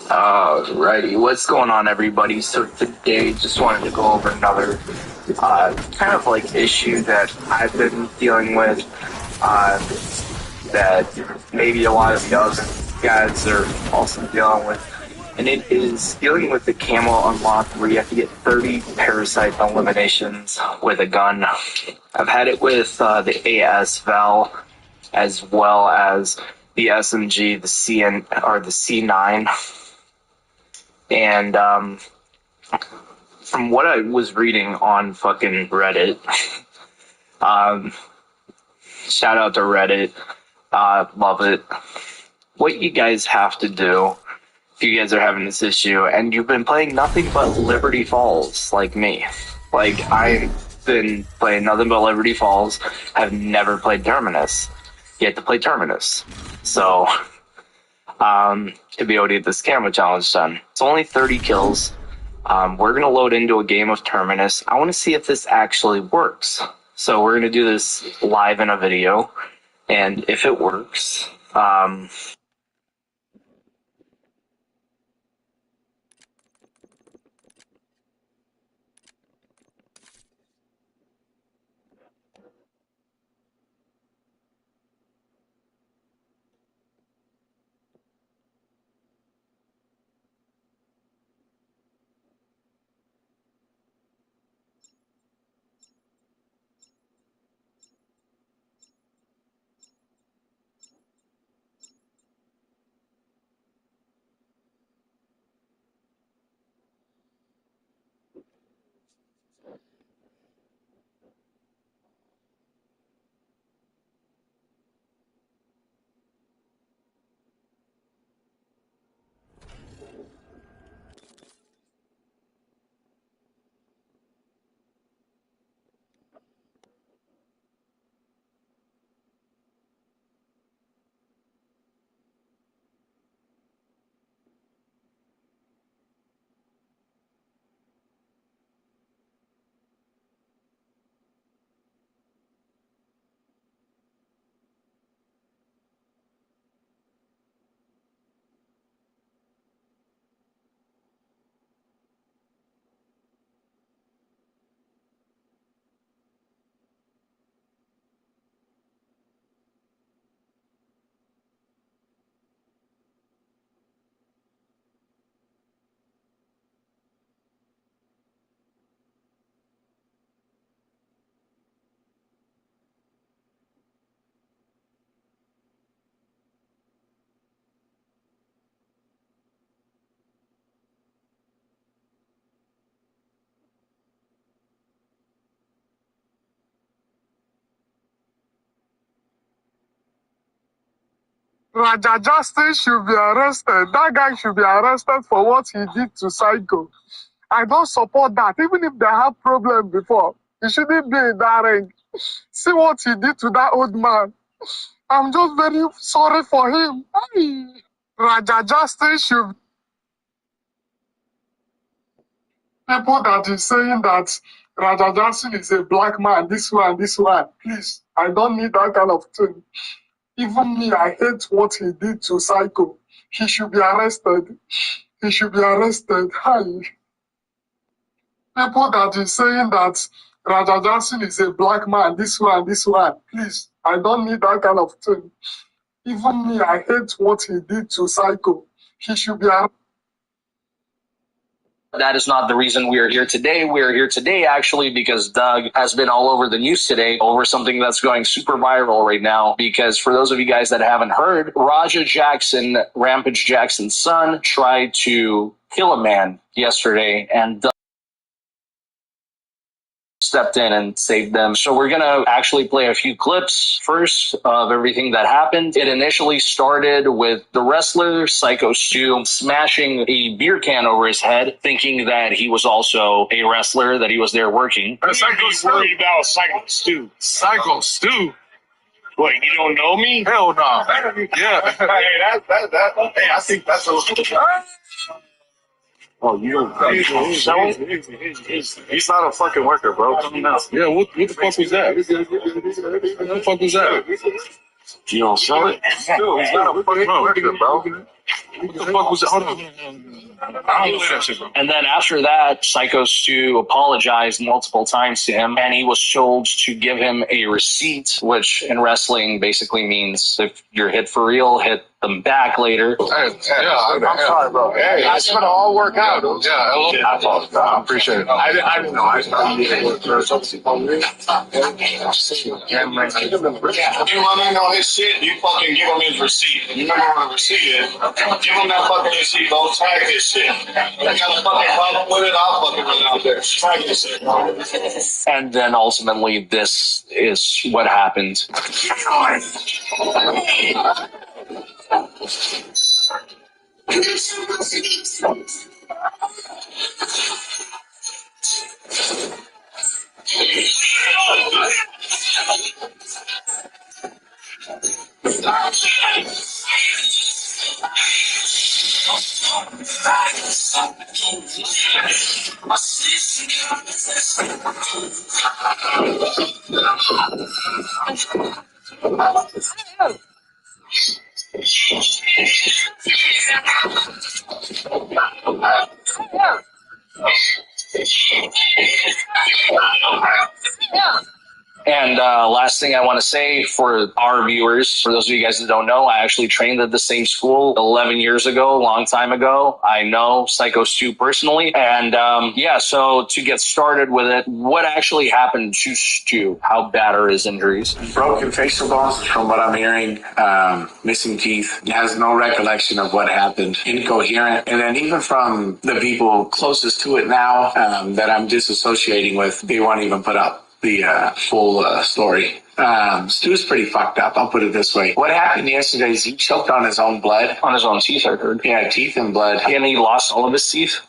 Alrighty, what's going on, everybody? So today, just wanted to go over another kind of like issue that I've been dealing with that maybe a lot of the other guys are also dealing with, and it is dealing with the camo unlock where you have to get 30 parasite eliminations with a gun. I've had it with the AS Val as well as the SMG, the CN or the C9. And from what I was reading on fucking Reddit, shout out to Reddit, love it. what you guys have to do if you guys are having this issue and you've been playing nothing but Liberty Falls like me. Like, I've been playing nothing but Liberty Falls, have never played Terminus. You have to play Terminus. So, to be able to get this camera challenge done. It's only 30 kills. We're going to load into a game of Terminus. I want to see if this actually works. So we're going to do this live in a video. And if it works, Raja Justin should be arrested. That guy should be arrested for what he did to Psycho. I don't support that. Even if they have problem before, he shouldn't be in that ring. See what he did to that old man. I'm just very sorry for him. Hey. Raja Justin should. People that is saying that Raja Justin is a black man, this one, please, I don't need that kind of thing. Even me, I hate what he did to Psycho. He should be arrested. He should be arrested. Hi. People that is saying that Raja Johnson is a black man, this one, please, I don't need that kind of thing. Even me, I hate what he did to Psycho. He should be arrested. That is not the reason we are here today. We are here today actually because Doug has been all over the news today over something that's going super viral right now. Because for those of you guys that haven't heard, Raja Jackson, Rampage Jackson's son, tried to kill a man yesterday, and Doug stepped in and saved them. So we're going to actually play a few clips first of everything that happened. It initially started with the wrestler, Psycho Stu, smashing a beer can over his head, thinking that he was also a wrestler, that he was there working. Psycho Stu. Worried about Psycho Stu. Psycho Stu? What, you don't know me? Hell no. Yeah. Hey, I think that's a... Oh, you don't sell it? He's not a fucking worker, bro. Yeah, what the fuck was that? What the fuck was that? You don't sell it? He's not a fucking worker, bro. What the fuck was it? Hold on. And then after that, Psycho Stu apologized multiple times to him, and he was told to give him a receipt, which in wrestling basically means if you're hit for real, hit them back later. I'm sorry, bro. Hey, it's gonna all work out. Yeah, I appreciate it. I didn't know. I started getting work for something. You let me know his shit, you fucking give him his receipt. You remember what a receipt is? Give him that fucking receipt, don't tag his shit. If you got a fucking problem with it, I'll fucking run out there. Tag his shit. And then ultimately, this is what happened. And last thing I want to say for our viewers, for those of you guys that don't know, I actually trained at the same school 11 years ago, a long time ago. I know Psycho Stu personally. And so to get started with it, what actually happened to Stu? How bad are his injuries? Broken facial bones, from what I'm hearing, missing teeth. He has no recollection of what happened. Incoherent. And then even from the people closest to it now that I'm disassociating with, they won't even put up the full story. Stu's pretty fucked up, I'll put it this way. What happened yesterday is he choked on his own blood. On his own teeth, I heard. Yeah, teeth and blood. And he lost all of his teeth?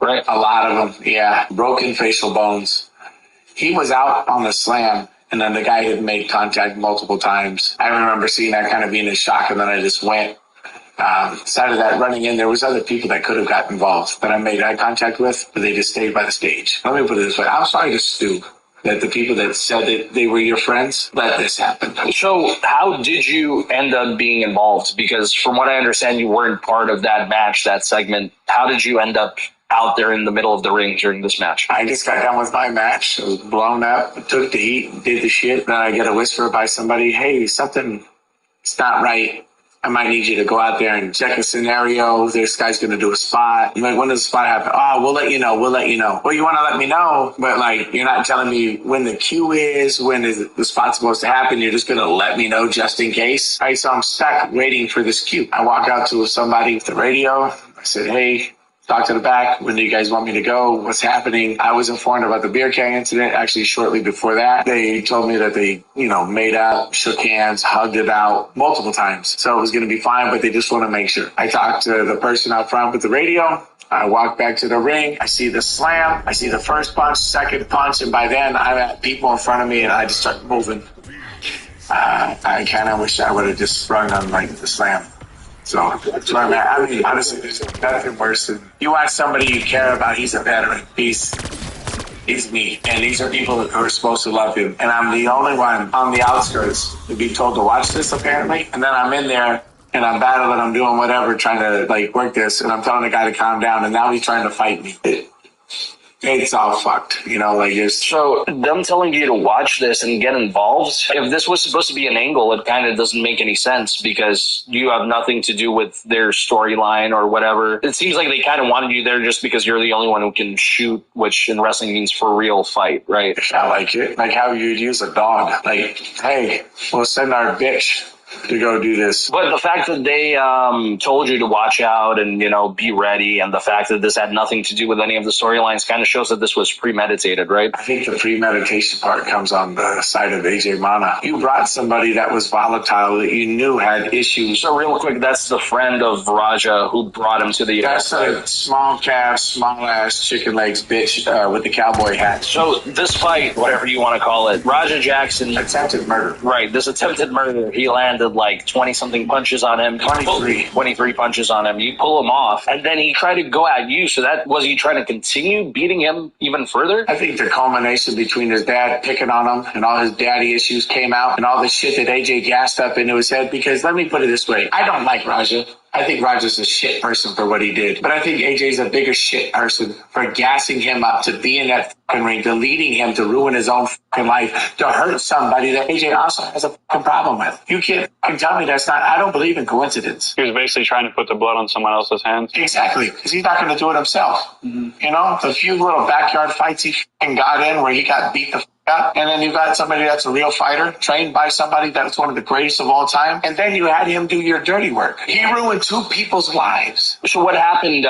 Right. A lot of them, yeah. Broken facial bones. He was out on the slam, and then the guy had made contact multiple times. I remember seeing that, kind of being in shock, and then I just went. Side of that, running in, there was other people that could have got involved that I made eye contact with, but they just stayed by the stage. Let me put it this way. I'm sorry to Stu that the people that said that they were your friends let this happen. So how did you end up being involved? Because from what I understand, you weren't part of that match, that segment. How did you end up out there in the middle of the ring during this match? I just got done with my match. I was blown up, took the heat, did the shit. Then I get a whisper by somebody, hey, something's not right. I might need you to go out there and check a scenario. This guy's going to do a spot. I'm like, when does the spot happen? Oh, we'll let you know. We'll let you know. Well, you want to let me know, but like, you're not telling me when the cue is, when is the spot supposed to happen. You're just going to let me know just in case. All right, so I'm stuck waiting for this cue. I walk out to somebody with the radio. I said, hey, talk to the back. When do you guys want me to go? What's happening? I was informed about the beer can incident. Actually, shortly before that, they told me that they, made up, shook hands, hugged it out multiple times. So it was going to be fine, but they just want to make sure. I talked to the person out front with the radio. I walk back to the ring. I see the slam. I see the first punch, second punch, and by then I'm at people in front of me, and I just start moving. I kind of wish I would have just sprung on the slam. So that's where I'm at. I mean, honestly, there's nothing worse than you watch somebody you care about. He's a veteran. He's me. And these are people who are supposed to love him. And I'm the only one on the outskirts to be told to watch this, apparently. And then I'm in there and I'm battling. I'm doing whatever, trying to work this. And I'm telling the guy to calm down. And now he's trying to fight me. It's all fucked, So them telling you to watch this and get involved, if this was supposed to be an angle, it kind of doesn't make any sense because you have nothing to do with their storyline or whatever. It seems like they kind of wanted you there just because you're the only one who can shoot, which in wrestling means for real fight, right? I like it. Like how you'd use a dog. Like, hey, we'll send our bitch to go do this. But the fact that they told you to watch out and, be ready, and the fact that this had nothing to do with any of the storylines kind of shows that this was premeditated, right? I think the premeditation part comes on the side of AJ Mana. You brought somebody that was volatile, that you knew had issues. So real quick, that's the friend of Raja who brought him to the... That's a small calf, small ass, chicken legs bitch with the cowboy hat. So this fight, whatever you want to call it, Raja Jackson... Attempted murder. Right, this attempted murder, he landed 20-something punches on him. 23 punches on him. You pull him off, and then he tried to go at you. So was he trying to continue beating him even further? I think the culmination between his dad picking on him and all his daddy issues came out, and all the shit that AJ gassed up into his head, because let me put it this way. I don't like Raja. I think Raja's a shit person for what he did. But I think AJ's a bigger shit person for gassing him up to be in that fucking ring, to leading him to ruin his own fucking life, to hurt somebody that AJ also has a fucking problem with. You can't tell me that's not... I don't believe in coincidence. He was basically trying to put the blood on someone else's hands. Exactly, because he's not going to do it himself. Mm-hmm. The few little backyard fights he fucking got in where he got beat the up, and then you got somebody that's a real fighter, trained by somebody that's one of the greatest of all time, and then you had him do your dirty work. He ruined 2 people's lives. So what happened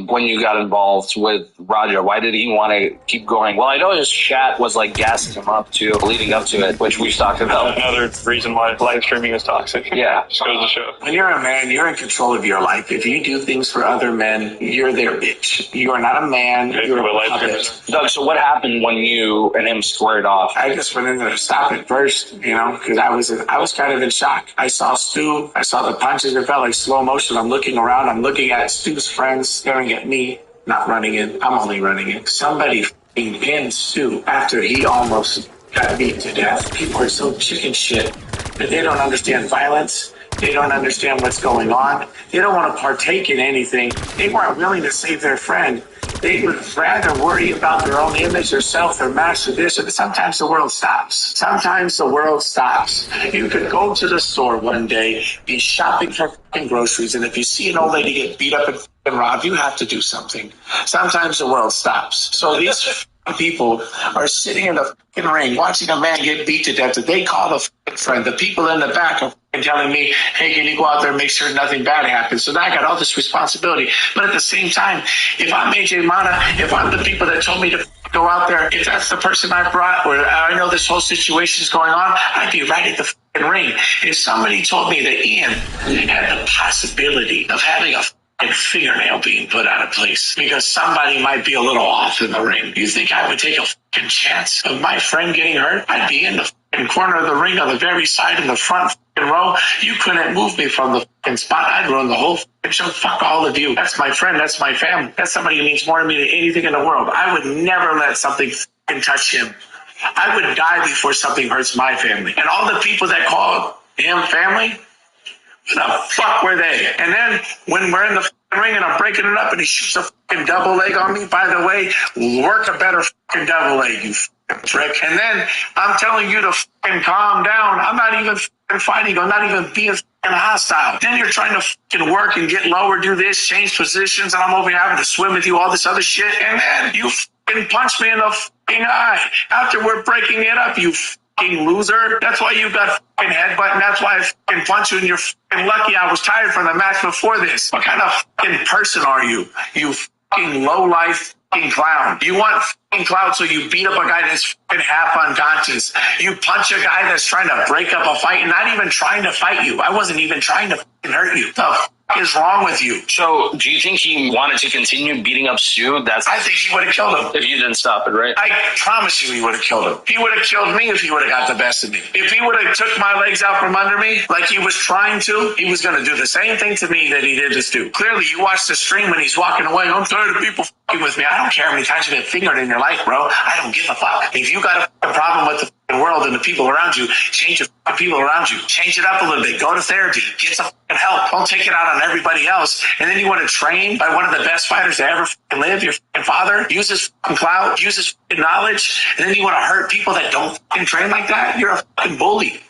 when you got involved with Raja? Why did he want to keep going? Well, I know his chat was like gassing him up too, leading up to it, which we've talked about. Another reason why live streaming is toxic. Yeah. Just goes to show. When you're a man, you're in control of your life. If you do things for other men, you're their bitch. You are not a man. You're a puppet. Doug, so what happened when you and him squared off? I just went in there to stop it first, because I was kind of in shock. I saw Stu. I saw the punches. It felt like slow motion. I'm looking around. I'm looking at Stu's friends staring at me, not running in. I'm only running in. Somebody f***ing pinned Stu after he almost got beat to death. People are so chicken shit that they don't understand violence. They don't understand what's going on. They don't want to partake in anything. They weren't willing to save their friend. They would rather worry about their own image, their self, their master, this. Sometimes the world stops. Sometimes the world stops. You could go to the store one day, be shopping for fucking groceries, and if you see an old lady get beat up and robbed, you have to do something. Sometimes the world stops. So these people are sitting in the fucking ring watching a man get beat to death that they call a fucking friend. The people in the back are telling me, hey, can you go out there and make sure nothing bad happens? So now I got all this responsibility. But at the same time, if I'm AJ Mana, if I'm the people that told me to go out there, if that's the person I brought, or I know this whole situation is going on, I'd be right at the fucking ring. If somebody told me that Ian had the possibility of having a fingernail being put out of place because somebody might be a little off in the ring, you think I would take a fucking chance of my friend getting hurt? I'd be in the fucking corner of the ring on the very side in the front fucking row. You couldn't move me from the fucking spot. I'd ruin the whole fucking show. Fuck all of you. That's my friend. That's my family. That's somebody who means more to me than anything in the world. I would never let something fucking touch him. I would die before something hurts my family. And all the people that call him family, where the fuck were they? And then when we're in the ring and I'm breaking it up and he shoots a fucking double leg on me, by the way, work a better fucking double leg, you fucking prick. And then I'm telling you to fucking calm down. I'm not even fucking fighting. I'm not even being fucking hostile. Then you're trying to fucking work and get lower, do this, change positions, and I'm over here having to swim with you, all this other shit. And then you fucking punch me in the fucking eye after we're breaking it up, you fucking loser. That's why you got fucking headbutt, and that's why I fucking punch you, and you're fucking lucky I was tired from the match before this. What kind of fucking person are you? You fucking low-life fucking clown. You want fucking clout, so you beat up a guy that's fucking half unconscious. You punch a guy that's trying to break up a fight and not even trying to fight you. I wasn't even trying to fucking hurt you. The fuck is wrong with you? So, do you think he wanted to continue beating up Stu? I think he would have killed him. If you didn't stop it, right? I promise you he would have killed him. He would have killed me if he would have got the best of me. If he would have took my legs out from under me like he was trying to, he was going to do the same thing to me that he did to Stu. Clearly, you watch the stream when he's walking away. I'm tired of people fucking with me. I don't care how many times you've been fingered in your life, bro. I don't give a fuck. If you got a problem with the world and the people around you, change the people around you. Change it up a little bit. Go to therapy. Get some help. Don't take it out on everybody else. And then you want to train by one of the best fighters to ever live, your father, use his clout, use his knowledge, and then you want to hurt people that don't train like that? You're a bully.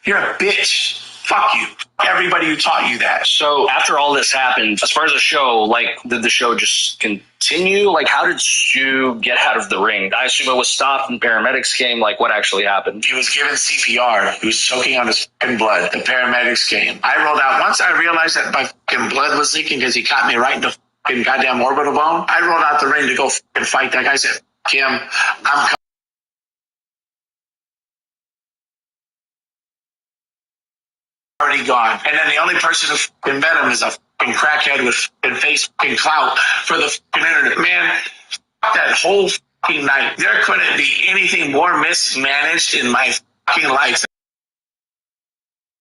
You're a bitch. Fuck you. Everybody who taught you that. So after all this happened, as far as the show, did the show just continue? How did you get out of the ring? I assume it was stopped and paramedics came. What actually happened? He was given CPR. He was choking on his fucking blood. The paramedics came. I rolled out. Once I realized that my fucking blood was leaking because he caught me right in the fucking goddamn orbital bone, I rolled out the ring to go fucking fight that guy. I said, Kim, I'm already gone. And then the only person who fucking met him is a fucking crackhead with fucking face fucking clout for the fucking internet. Man, fuck that whole fucking night. There couldn't be anything more mismanaged in my fucking life.